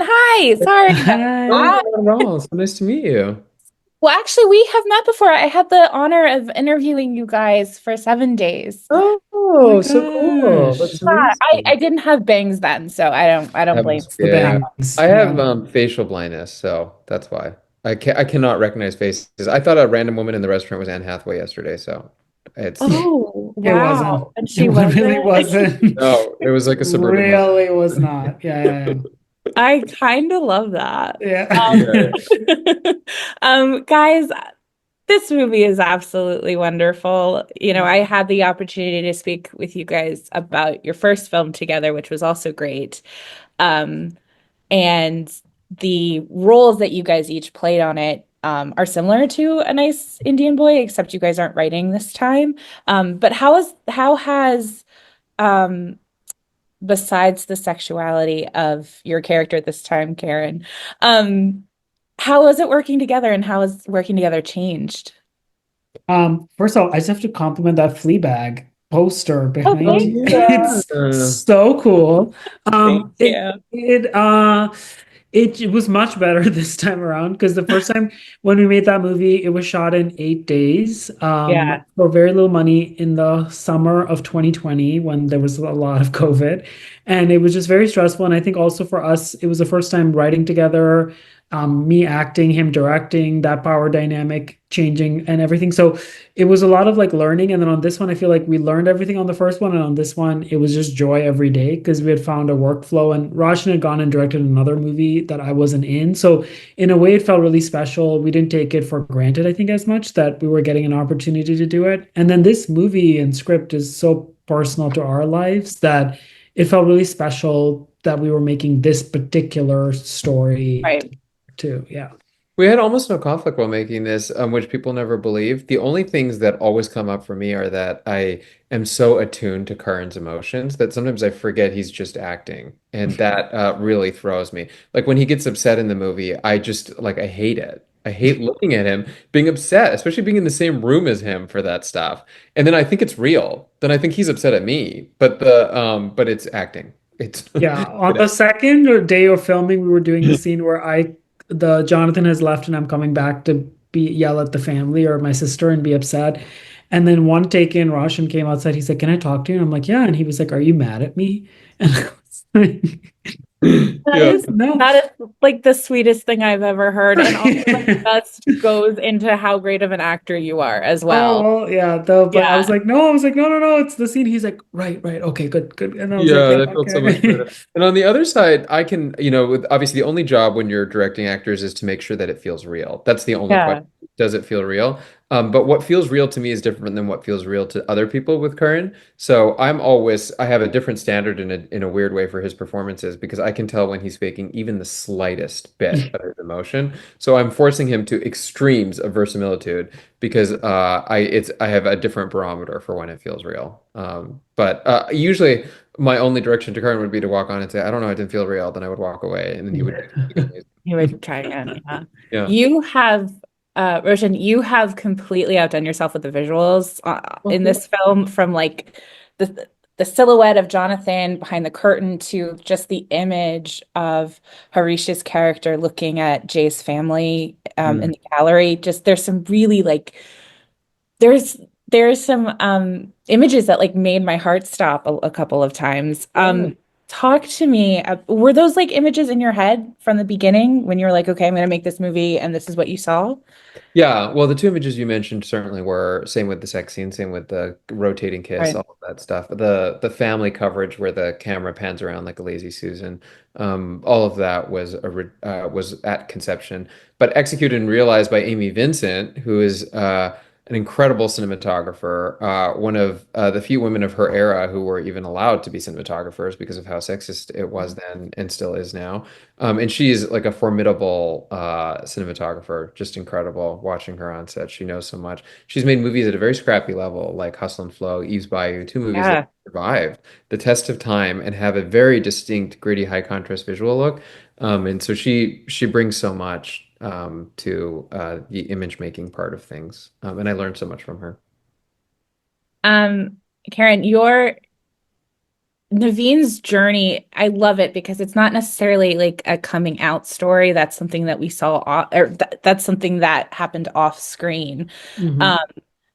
Hi, sorry about Oh, that. not at all. So nice to meet you. Well, actually, we have met before. I had the honor of interviewing you guys for 7 days. Oh, My so cool. That's gosh. Yeah, amazing. I didn't have bangs then, so I don't That blame must be, The yeah. bangs. I have Yeah. facial blindness, so that's why. I cannot recognize faces. I thought a random woman in the restaurant was Anne Hathaway yesterday, so it's Oh, It wasn't. wow. And It she really wasn't. wasn't. no, it was like a suburban woman. Really was not. Yeah. I kind of love that. Yeah. Yeah. Yeah. Guys, this movie is absolutely wonderful. I had the opportunity to speak with you guys about your first film together, which was also great. Um, and the roles that you guys each played on it are similar to A Nice Indian Boy, except you guys aren't writing this time. But how has um, besides the sexuality of your character this time, Karen, um, how is it working together, and how has working together changed? First of all, I just have to compliment that Fleabag poster Oh, behind Oh thank you. you. It's so cool. Thank you. It was much better this time around because the first time when we made that movie, it was shot in 8 days, Yeah. for very little money in the summer of 2020 when there was a lot of COVID. And it was just very stressful. And I think also for us, it was the first time writing together, me acting, him directing, that power dynamic changing and everything. So it was a lot of like learning. And then on this one, I feel like we learned everything on the first one. And on this one, it was just joy every day because we had found a workflow. And Roshan had gone and directed another movie that I wasn't in. So in a way, it felt really special. We didn't take it for granted, I think, as much that we were getting an opportunity to do it. And then this movie and script is so personal to our lives that it felt really special that we were making this particular story Right. too. Yeah. We had almost no conflict while making this, which people never believe. The only things that always come up for me are that I am so attuned to Karan's emotions that sometimes I forget he's just acting, and that really throws me. Like when he gets upset in the movie, I just like I hate it. I hate looking at him being upset, especially being in the same room as him for that stuff. And then I think it's real. Then I think he's upset at me, but it's acting. It's Yeah, on the second day of filming, we were doing the scene where the Jonathan has left and I'm coming back to be yell at the family or my sister and be upset. And then one take in, Roshan came outside. He said, "Can I talk to you?" And I'm like, "Yeah." And he was like, "Are you mad at me?" And I was like, That yeah. is "No." that is like the sweetest thing I've ever heard, and also like just goes into how great of an actor you are as Oh, well. well, yeah, though, but I Yeah. was like, no, I was like, no, no, no, it's the scene. He's like, right, right, okay, good, good. And I was like, Yeah, yeah, that felt so much okay. better. And on the other side, I can, obviously the only job when you're directing actors is to make sure that it feels real. That's the only question. Yeah. Does it feel real? But what feels real to me is different than what feels real to other people with Curran. So I have a different standard in a weird way for his performances because I can tell when he's faking even the slightest bit of his emotion. So I'm forcing him to extremes of verisimilitude because I have a different barometer for when it feels real. But usually my only direction to Karan would be to walk on and say, I don't know, it didn't feel real. Then I would walk away and then he would make it amazing. You would try again. Yeah. Yeah. You have, Roshan, you have completely outdone yourself with the visuals in Okay. this film, from like the the silhouette of Jonathan behind the curtain to just the image of Harish's character looking at Jay's family in Mm. the gallery. Just there's some really like there's there's some images that like made my heart stop a couple of times. Yeah. Talk to me. Were those like images in your head from the beginning when you were like, okay, I'm gonna make this movie and this is what you saw? Yeah, well, the two images you mentioned certainly were same with the sex scene, same with the rotating kiss, Right. all of that stuff. The family coverage where the camera pans around like a lazy Susan, all of that was at conception, but executed and realized by Amy Vincent, who is an incredible cinematographer, one of the few women of her era who were even allowed to be cinematographers because of how sexist it was then and still is now. And she's like a formidable cinematographer, just incredible watching her on set. She knows so much. She's made movies at a very scrappy level, like Hustle and Flow, Eve's Bayou, two movies that Yeah. survived the test of time and have a very distinct, gritty, high contrast visual look. And so she brings so much to the image making part of things. And I learned so much from her. Um, Karen, Naveen's journey, I love it because it's not necessarily like a coming out story. That's something that we saw, or that's something that happened off screen. Hmm. Um,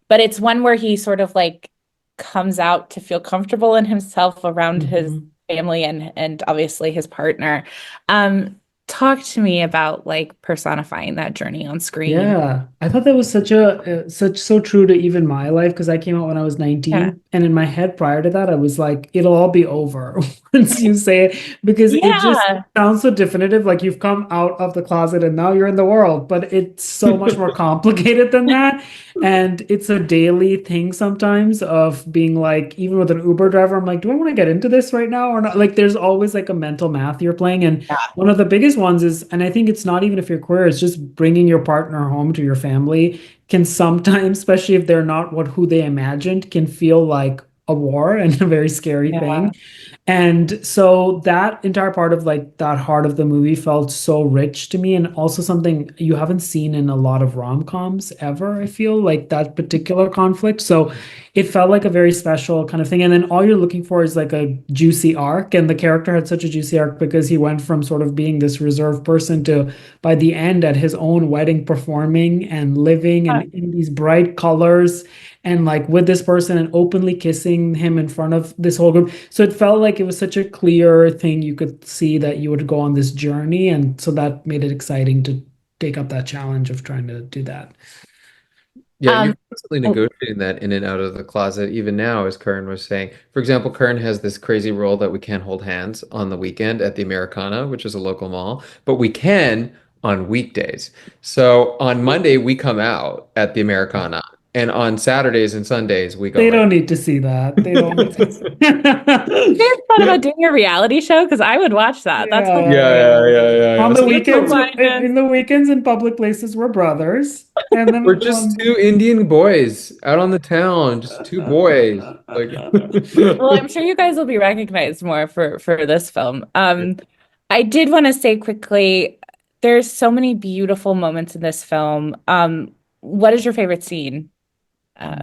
but it's one where he sort of like comes out to feel comfortable in himself around his Hmm. family and obviously his partner. Um, Talk to me about like personifying that journey on screen. Yeah, I thought that was such a such so true to even my life because I came out when I was Yeah. 19, and in my head prior to that I was like it'll all be over once you say it, because it just Yeah. sounds so definitive, like you've come out of the closet and now you're in the world, but it's so much more complicated than that. And it's a daily thing sometimes of being like, even with an Uber driver, I'm like, do I want to get into this right now or not? Like there's always like a mental math you're playing. And one of the biggest ones is, and I think it's not even if you're queer, it's just bringing your partner home to your family can sometimes, especially if they're not who they imagined, can feel like a war and a very scary Yeah. thing. And so that entire part of like that heart of the movie felt so rich to me, and also something you haven't seen in a lot of rom-coms ever, I feel like that particular conflict. So it felt like a very special kind of thing. And then all you're looking for is like a juicy arc. And the character had such a juicy arc because he went from sort of being this reserved person to, by the end, at his own wedding, performing and living and in these bright colors and like with this person and openly kissing him in front of this whole group. So it felt like it was such a clear thing you could see that you would go on this journey. And so that made it exciting to take up that challenge of trying to do that. Yeah, you're Um, constantly oh, negotiating that in and out of the closet, even now, as Kern was saying. For example, Kern has this crazy rule that we can't hold hands on the weekend at the Americana, which is a local mall, but we can on weekdays. So on Monday, we come out at the Americana, and on Saturdays and Sundays, we go They right. don't need to see that. They don't need to. you guys thought about doing a reality show? Because I would watch that. That's Yeah, hilarious. yeah, Yeah, yeah. yeah, yeah, yeah, On yeah. the So Get weekends, reminded. in the weekends in public places, we're brothers. And then we're just two Indian boys out on the town, just two boys. Like, Well, I'm sure you guys will be recognized more for this film. I did want to say quickly, there's so many beautiful moments in this film. What is your favorite scene? Uh,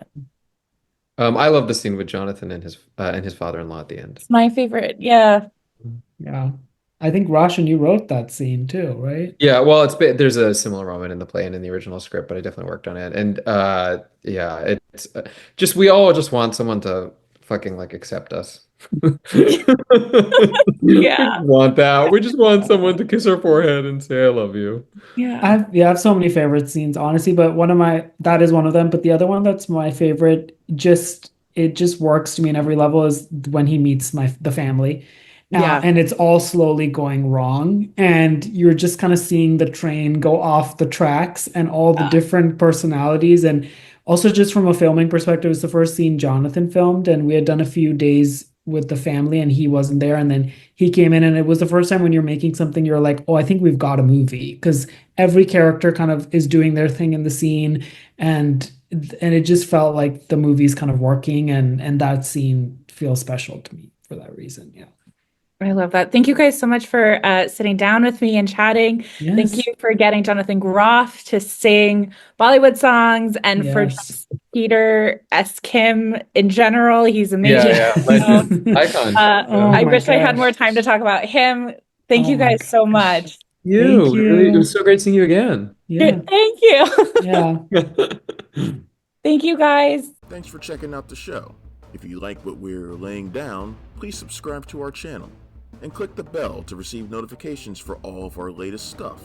I love the scene with Jonathan and his father-in-law at the end. it's my favorite. Yeah. Yeah. I think Roshan, you wrote that scene too, right? Yeah, well, there's a similar moment in the play and in the original script, but I definitely worked on it. And yeah, it's just we all just want someone to fucking like accept us. We just Yeah. want that. We just want someone to kiss our forehead and say I love you. Yeah. I have so many favorite scenes, honestly, but one of my that is one of them. But the other one that's my favorite, just it just works to me in every level, is when he meets the family. Yeah. And it's all slowly going wrong, and you're just kind of seeing the train go off the tracks and all the different personalities. And also, just from a filming perspective, it's the first scene Jonathan filmed, and we had done a few days with the family, and he wasn't there. And then he came in, and it was the first time when you're making something, you're like, oh, I think we've got a movie, because every character kind of is doing their thing in the scene, and it just felt like the movie's kind of working, and that scene feels special to me for that reason. Yeah. I love that. Thank you guys so much for sitting down with me and chatting. Thank you Yes. for getting Jonathan Groff to sing Bollywood songs and for Yes. just Peter S. Kim in general. He's Yeah, amazing. yeah, So, legend, icon. Oh I Yeah. my wish I had more gosh. time to talk about him. Thank Oh you my guys so gosh. much. Thank It was you. so great seeing you again. Yeah. Thank you. Yeah. Thank you guys. Thanks for checking out the show. If you like what we're laying down, please subscribe to our channel and click the bell to receive notifications for all of our latest stuff.